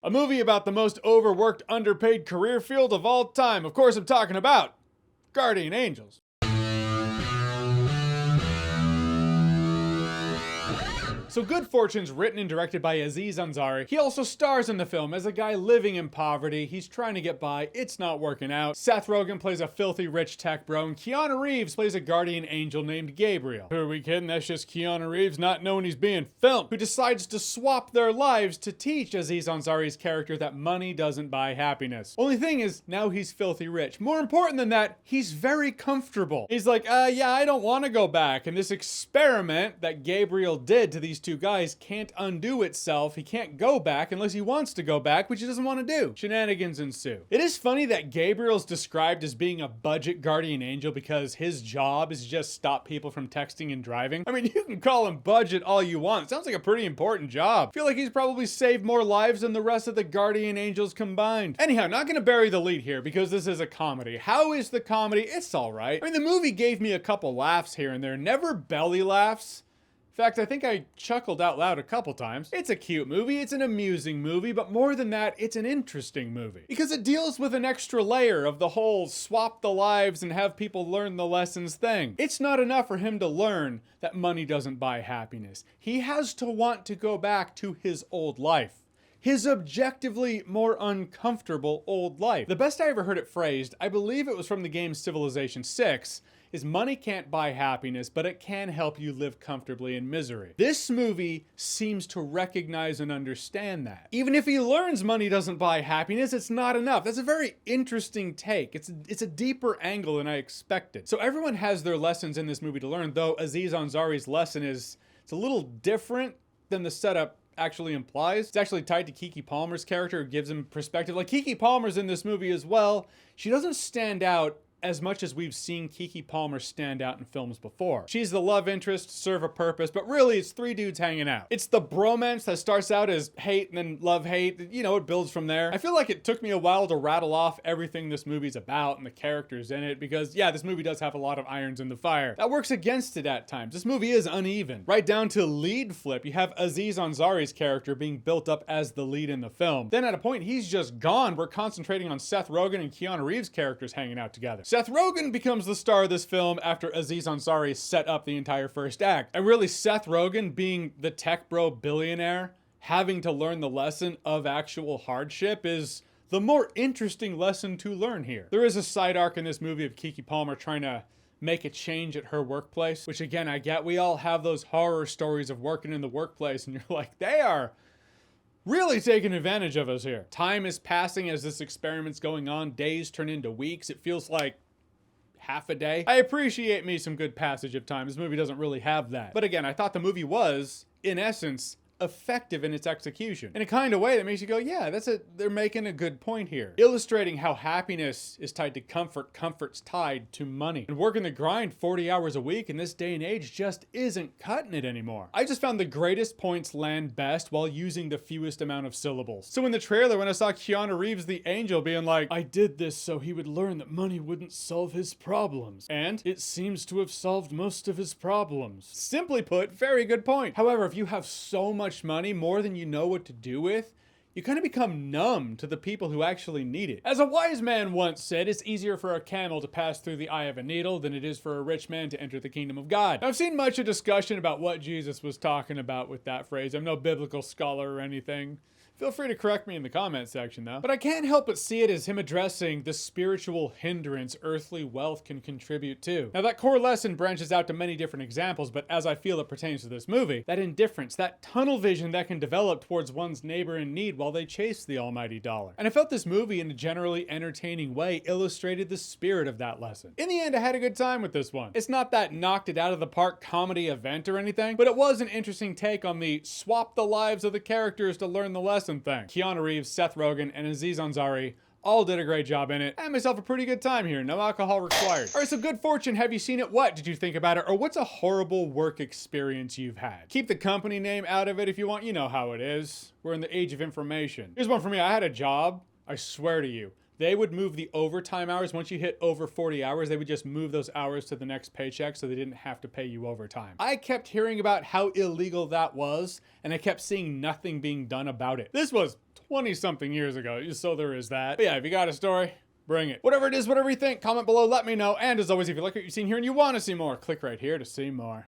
A movie about the most overworked, underpaid career field of all time. Of course, I'm talking about Guardian Angels. So Good Fortune's written and directed by Aziz Ansari. He also stars in the film as a guy living in poverty. He's trying to get by. It's not working out. Seth Rogen plays a filthy rich tech bro, and Keanu Reeves plays a guardian angel named Gabriel. Who are we kidding? That's just Keanu Reeves not knowing he's being filmed, who decides to swap their lives to teach Aziz Ansari's character that money doesn't buy happiness. Only thing is, now he's filthy rich. More important than that, he's very comfortable. He's like, yeah, I don't want to go back. And this experiment that Gabriel did to these two guys can't undo itself. He can't go back unless he wants to go back, which he doesn't want to do. Shenanigans ensue. It is funny that Gabriel's described as being a budget guardian angel because his job is just stop people from texting and driving. I mean, you can call him budget all you want. It sounds like a pretty important job. I feel like he's probably saved more lives than the rest of the guardian angels combined. Anyhow, not gonna bury the lead here because this is a comedy. How is the comedy? It's all right. I mean, the movie gave me a couple laughs here and there, never belly laughs. In fact, I think I chuckled out loud a couple times. It's a cute movie, it's an amusing movie, but more than that, it's an interesting movie. Because it deals with an extra layer of the whole swap the lives and have people learn the lessons thing. It's not enough for him to learn that money doesn't buy happiness. He has to want to go back to his old life. His objectively more uncomfortable old life. The best I ever heard it phrased, I believe it was from the game Civilization 6, is money can't buy happiness, but it can help you live comfortably in misery. This movie seems to recognize and understand that. Even if he learns money doesn't buy happiness, it's not enough. That's a very interesting take. It's a deeper angle than I expected. So everyone has their lessons in this movie to learn, though Aziz Ansari's lesson it's a little different than the setup actually implies. It's actually tied to Keke Palmer's character, who gives him perspective. Like, Keke Palmer's in this movie as well. She doesn't stand out as much as we've seen Keke Palmer stand out in films before. She's the love interest to serve a purpose, but really it's three dudes hanging out. It's the bromance that starts out as hate and then love-hate. You know, it builds from there. I feel like it took me a while to rattle off everything this movie's about and the characters in it because, yeah, this movie does have a lot of irons in the fire. That works against it at times. This movie is uneven. Right down to lead flip, you have Aziz Ansari's character being built up as the lead in the film. Then at a point, he's just gone. We're concentrating on Seth Rogen and Keanu Reeves' characters hanging out together. Seth Rogen becomes the star of this film after Aziz Ansari set up the entire first act. And really, Seth Rogen being the tech bro billionaire, having to learn the lesson of actual hardship is the more interesting lesson to learn here. There is a side arc in this movie of Keke Palmer trying to make a change at her workplace, which again, I get. We all have those horror stories of working in the workplace and you're like, they are really taking advantage of us here. Time is passing as this experiment's going on. Days turn into weeks. It feels like half a day. I appreciate me some good passage of time. This movie doesn't really have that. But again, I thought the movie was, in essence, effective in its execution. In a kind of way that makes you go, yeah, they're making a good point here. Illustrating how happiness is tied to comfort, comfort's tied to money. And working the grind 40 hours a week in this day and age just isn't cutting it anymore. I just found the greatest points land best while using the fewest amount of syllables. So in the trailer, when I saw Keanu Reeves the angel being like, I did this so he would learn that money wouldn't solve his problems. And it seems to have solved most of his problems. Simply put, very good point. However, if you have so much money, more than you know what to do with, you kind of become numb to the people who actually need it. As a wise man once said, it's easier for a camel to pass through the eye of a needle than it is for a rich man to enter the kingdom of God. I've seen much of discussion about what Jesus was talking about with that phrase. I'm no biblical scholar or anything. Feel free to correct me in the comment section though. But I can't help but see it as him addressing the spiritual hindrance earthly wealth can contribute to. Now that core lesson branches out to many different examples, but as I feel it pertains to this movie, that indifference, that tunnel vision that can develop towards one's neighbor in need while they chase the almighty dollar. And I felt this movie in a generally entertaining way illustrated the spirit of that lesson. In the end, I had a good time with this one. It's not that knocked it out of the park comedy event or anything, but it was an interesting take on the swap the lives of the characters to learn the lesson thing. Keanu Reeves, Seth Rogen, and Aziz Ansari all did a great job in it. I had myself a pretty good time here. No alcohol required. All right, so Good Fortune. Have you seen it? What did you think about it? Or what's a horrible work experience you've had? Keep the company name out of it if you want. You know how it is. We're in the age of information. Here's one for me. I had a job. I swear to you, they would move the overtime hours. Once you hit over 40 hours, they would just move those hours to the next paycheck so they didn't have to pay you overtime. I kept hearing about how illegal that was, and I kept seeing nothing being done about it. This was 20-something years ago, so there is that. But yeah, if you got a story, bring it. Whatever it is, whatever you think, comment below, let me know. And as always, if you like what you've seen here and you want to see more, click right here to see more.